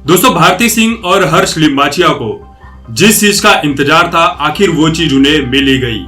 दोस्तों, भारती सिंह और हर्ष लिम्बाचिया को जिस चीज का इंतजार था, आखिर वो चीज उन्हें मिल ही गई।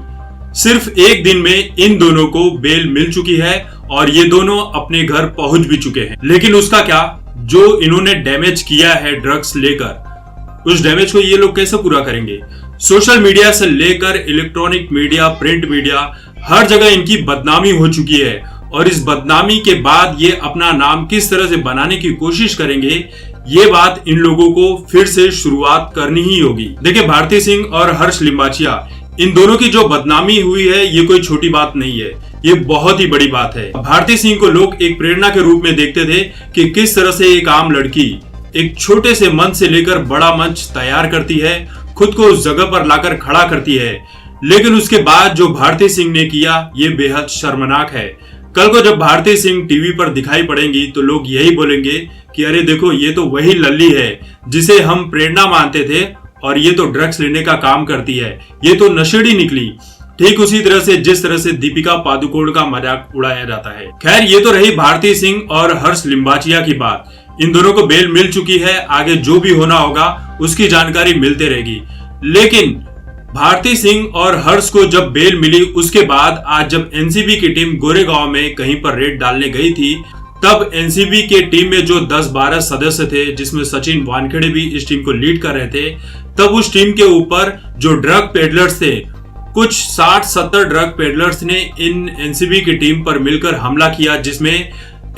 सिर्फ एक दिन में इन दोनों को बेल मिल चुकी है और ये दोनों अपने घर पहुंच भी चुके हैं। लेकिन उसका क्या, जो इन्होंने डैमेज किया है ड्रग्स लेकर, उस डैमेज को ये लोग कैसे पूरा करेंगे? सोशल मीडिया से लेकर इलेक्ट्रॉनिक मीडिया, प्रिंट मीडिया, हर जगह इनकी बदनामी हो चुकी है और इस बदनामी के बाद ये अपना नाम किस तरह से बनाने की कोशिश करेंगे, ये बात इन लोगों को फिर से शुरुआत करनी ही होगी। देखिए, भारती सिंह और हर्ष लिम्बाचिया, इन दोनों की जो बदनामी हुई है ये कोई छोटी बात नहीं है, ये बहुत ही बड़ी बात है। भारती सिंह को लोग एक प्रेरणा के रूप में देखते थे कि किस तरह से एक आम लड़की एक छोटे से मंच से लेकर बड़ा मंच तैयार करती है, खुद को उस जगह पर लाकर खड़ा करती है। लेकिन उसके बाद जो भारती सिंह ने किया ये बेहद शर्मनाक है। कल को जब भारती सिंह टीवी पर दिखाई पड़ेंगी तो लोग यही बोलेंगे कि अरे देखो, ये तो वही लल्ली है जिसे हम प्रेरणा मानते थे और ये तो ड्रग्स लेने का काम करती है, ये तो नशेड़ी निकली। ठीक उसी तरह से जिस तरह से दीपिका पादुकोण का मजाक उड़ाया जाता है। खैर, ये तो रही भारती सिंह और हर्ष लिम्बाचिया की बात। इन दोनों को बेल मिल चुकी है, आगे जो भी होना होगा उसकी जानकारी मिलते रहेगी। लेकिन भारती सिंह और हर्ष को जब बेल मिली, उसके बाद आज जब एनसीबी की टीम गोरेगांव में कहीं पर रेड डालने गई थी, तब एनसीबी के टीम में जो 10-12 सदस्य थे, जिसमें सचिन वानखेड़े भी इस टीम को लीड कर रहे थे, तब उस टीम के ऊपर जो ड्रग पेडलर्स थे, कुछ 60-70 ड्रग पेडलर्स ने इन एनसीबी की टीम पर मिलकर हमला किया, जिसमें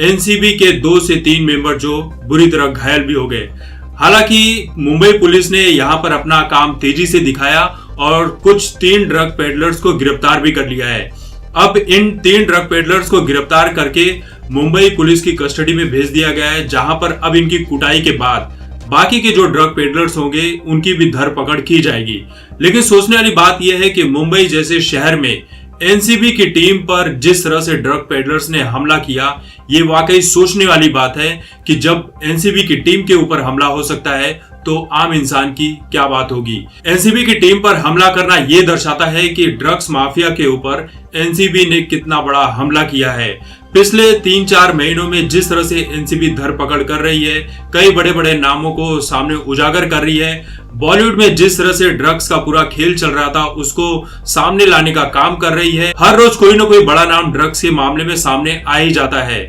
एनसीबी के 2 से 3 मेंबर जो बुरी तरह घायल भी हो गए। हालांकि मुंबई पुलिस ने यहां पर अपना काम तेजी से दिखाया और कुछ 3 ड्रग पेडलर्स को गिरफ्तार भी कर लिया है। अब इन 3 ड्रग पेडलर्स को गिरफ्तार करके मुंबई पुलिस की कस्टडी में भेज दिया गया है, जहां पर अब इनकी कुटाई के बाद बाकी के जो ड्रग पेडलर्स होंगे उनकी भी धरपकड़ की जाएगी। लेकिन सोचने वाली बात यह है कि मुंबई जैसे शहर में एनसीबी की टीम पर जिस तरह से ड्रग पेडलर्स ने हमला किया, ये वाकई सोचने वाली बात है कि जब एनसीबी की टीम के ऊपर हमला हो सकता है तो आम इंसान की क्या बात होगी। एनसीबी की टीम पर हमला करना ये दर्शाता है कि ड्रग्स माफिया के ऊपर एनसीबी ने कितना बड़ा हमला किया है। पिछले 3-4 महीनों में जिस तरह से एनसीबी धरपकड़ कर रही है, कई बड़े बड़े नामों को सामने उजागर कर रही है, बॉलीवुड में जिस तरह से ड्रग्स का पूरा खेल चल रहा था उसको सामने लाने का काम कर रही है। हर रोज कोई ना कोई बड़ा नाम ड्रग्स के मामले में सामने आ ही जाता है।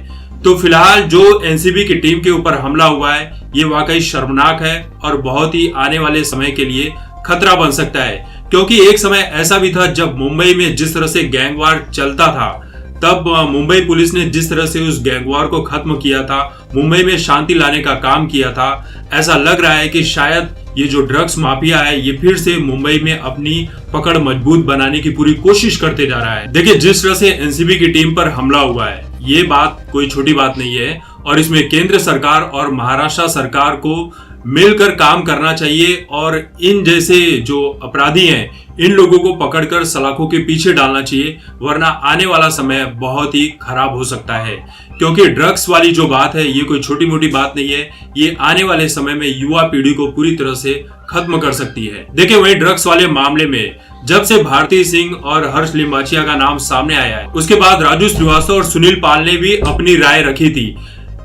तो फिलहाल जो एनसीबी की टीम के ऊपर हमला हुआ है ये वाकई शर्मनाक है और बहुत ही आने वाले समय के लिए खतरा बन सकता है, क्योंकि एक समय ऐसा भी था जब मुंबई में जिस तरह से गैंगवार चलता था, तब मुंबई पुलिस ने जिस तरह से उस गैंगवार को खत्म किया था, मुंबई में शांति लाने का काम किया था। ऐसा लग रहा है कि शायद ये जो ड्रग्स माफिया है ये फिर से मुंबई में अपनी पकड़ मजबूत बनाने की पूरी कोशिश करते जा रहा है। देखिए, जिस तरह से एनसीबी की टीम पर हमला हुआ है ये बात कोई छोटी बात नहीं है और इसमें केंद्र सरकार और महाराष्ट्र सरकार को मिलकर काम करना चाहिए और इन जैसे जो अपराधी हैं इन लोगों को पकड़कर सलाखों के पीछे डालना चाहिए, वरना आने वाला समय बहुत ही खराब हो सकता है। क्योंकि ड्रग्स वाली जो बात है ये कोई छोटी मोटी बात नहीं है, ये आने वाले समय में युवा पीढ़ी को पूरी तरह से खत्म कर सकती है। देखिए, वही ड्रग्स वाले मामले में जब से भारती सिंह और हर्ष लिम्बाचिया का नाम सामने आया है, उसके बाद राजू श्रीवास्तव और सुनील पाल ने भी अपनी राय रखी थी।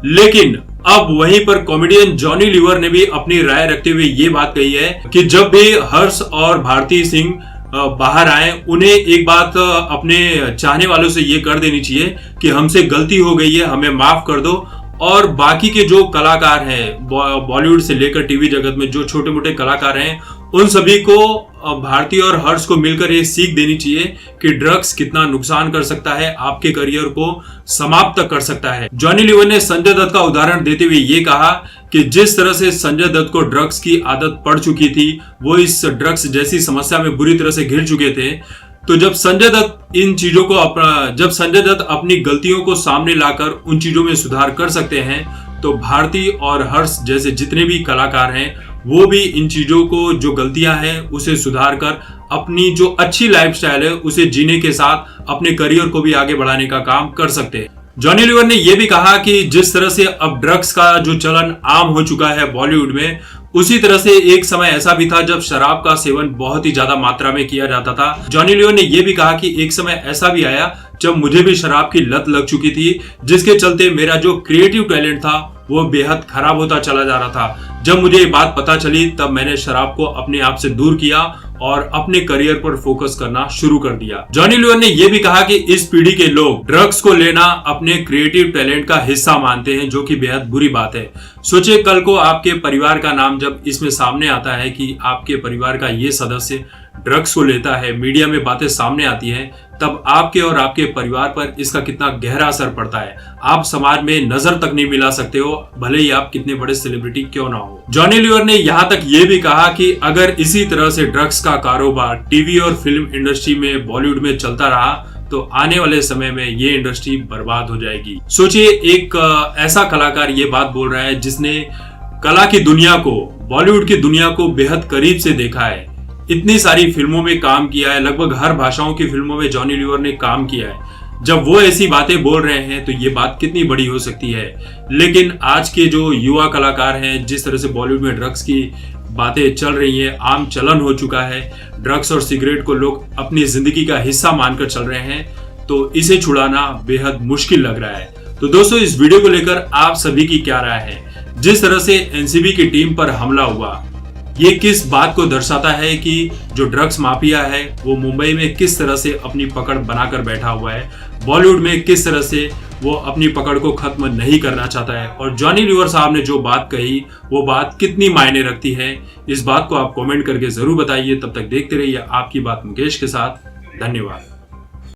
लेकिन अब वहीं पर कॉमेडियन जॉनी लीवर ने भी अपनी राय रखते हुए ये बात कही है कि जब भी हर्ष और भारती सिंह बाहर आए, उन्हें एक बात अपने चाहने वालों से ये कर देनी चाहिए कि हमसे गलती हो गई है, हमें माफ कर दो। और बाकी के जो कलाकार हैं बॉलीवुड से लेकर टीवी जगत में जो छोटे मोटे कलाकार हैं, उन सभी को भारती और हर्ष को मिलकर ये सीख देनी चाहिए कि ड्रग्स कितना नुकसान कर सकता है, आपके करियर को समाप्त कर सकता है। जॉनी लीवर ने संजय दत्त का उदाहरण देते हुए ये कहा कि जिस तरह से संजय दत्त को ड्रग्स की आदत पड़ चुकी थी, वो इस ड्रग्स जैसी समस्या में बुरी तरह से घिर चुके थे, तो जब संजय दत्त अपनी गलतियों को सामने लाकर उन चीजों में सुधार कर सकते हैं, तो भारती और हर्ष जैसे जितने भी कलाकार हैं वो भी इन चीजों को, जो गलतियां हैं उसे सुधार कर अपनी जो अच्छी लाइफस्टाइल है उसे जीने के साथ अपने करियर को भी आगे बढ़ाने का काम कर सकते हैं। जॉनी लीवर ने यह भी कहा कि जिस तरह से अब ड्रग्स का जो चलन आम हो चुका है बॉलीवुड में, उसी तरह से एक समय ऐसा भी था जब शराब का सेवन बहुत ही ज्यादा मात्रा में किया जाता था। जॉनी लीवर ने यह भी कहा कि एक समय ऐसा भी आया जब मुझे भी शराब की लत लग चुकी थी, जिसके चलते मेरा जो क्रिएटिव टैलेंट था वो बेहद खराब होता चला जा रहा था। जब मुझे ये बात पता चली तब मैंने शराब को अपने आप से दूर किया और अपने करियर पर फोकस करना शुरू कर दिया। जॉनी लीवर ने यह भी कहा कि इस पीढ़ी के लोग ड्रग्स को लेना अपने क्रिएटिव टैलेंट का हिस्सा मानते हैं, जो कि बेहद बुरी बात है। सोचिए कल को आपके परिवार का नाम जब इसमें सामने आता है कि आपके परिवार का ये सदस्य ड्रग्स को लेता है, मीडिया में बातें सामने आती हैं, तब आपके और आपके परिवार पर इसका कितना गहरा असर पड़ता है। आप समाज में नजर तक नहीं मिला सकते हो, भले ही आप कितने बड़े सेलिब्रिटी क्यों ना हो। जॉनी लीवर ने यहाँ तक ये भी कहा कि अगर इसी तरह से ड्रग्स का कारोबार टीवी और फिल्म इंडस्ट्री में, बॉलीवुड में चलता रहा तो आने वाले समय में ये इंडस्ट्री बर्बाद हो जाएगी। सोचिए एक ऐसा कलाकार ये बात बोल रहा है जिसने कला की दुनिया को, बॉलीवुड की दुनिया को बेहद करीब से देखा है, इतनी सारी फिल्मों में काम किया है, लगभग हर भाषाओं की फिल्मों में जॉनी लीवर ने काम किया है। जब वो ऐसी बातें बोल रहे हैं तो ये बात कितनी बड़ी हो सकती है। लेकिन आज के जो युवा कलाकार हैं, जिस तरह से बॉलीवुड में ड्रग्स की बातें चल रही हैं, आम चलन हो चुका है, ड्रग्स और सिगरेट को लोग अपनी जिंदगी का हिस्सा मानकर चल रहे हैं, तो इसे छुड़ाना बेहद मुश्किल लग रहा है। तो दोस्तों, इस वीडियो को लेकर आप सभी की क्या राय है? जिस तरह से एनसीबी की टीम पर हमला हुआ, ये किस बात को दर्शाता है कि जो ड्रग्स माफिया है वो मुंबई में किस तरह से अपनी पकड़ बनाकर बैठा हुआ है, बॉलीवुड में किस तरह से वो अपनी पकड़ को खत्म नहीं करना चाहता है, और जॉनी लीवर साहब ने जो बात कही वो बात कितनी मायने रखती है, इस बात को आप कमेंट करके जरूर बताइए। तब तक देखते रहिए आपकी बात मुकेश के साथ। धन्यवाद।